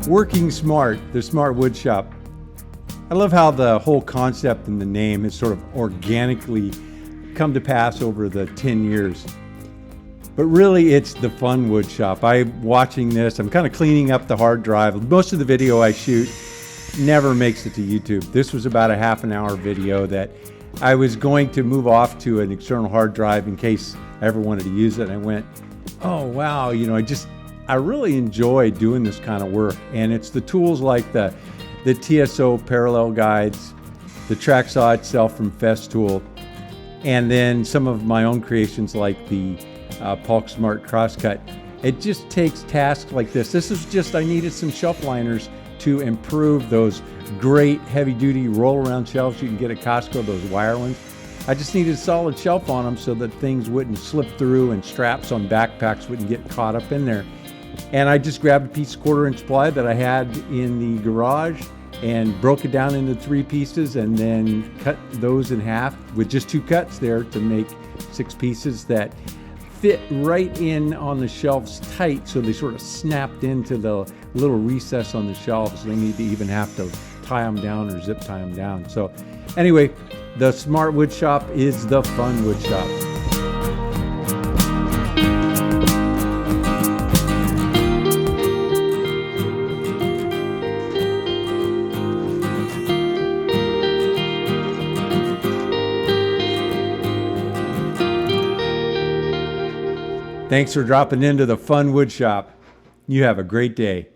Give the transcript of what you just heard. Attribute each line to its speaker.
Speaker 1: Working Smart, the Smart Wood Shop. I love how the whole concept and the name has sort of organically come to pass over the 10 years. But really, it's the Fun Wood Shop. I'm watching this, I'm kind of cleaning up the hard drive. Most of the video I shoot never makes it to YouTube. This was about a half an hour video that I was going to move off to an external hard drive in case I ever wanted to use it. And I went, oh wow, I really enjoy doing this kind of work. And it's the tools like the TSO parallel guides, the track saw itself from Festool, and then some of my own creations like the Paulk Smart Crosscut. It just takes tasks like this. This is just, I needed some shelf liners to improve those great heavy duty roll around shelves you can get at Costco, those wire ones. I just needed a solid shelf on them so that things wouldn't slip through and straps on backpacks wouldn't get caught up in there. And I just grabbed a piece of 1/4 inch ply that I had in the garage and broke it down into 3 pieces and then cut those in half with just 2 cuts there to make 6 pieces that fit right in on the shelves tight, so they sort of snapped into the little recess on the shelves. They need to even have to tie them down or zip tie them down. So anyway, the Smart Wood Shop is the Fun Wood Shop. Thanks for dropping into the Fun Wood Shop. You have a great day.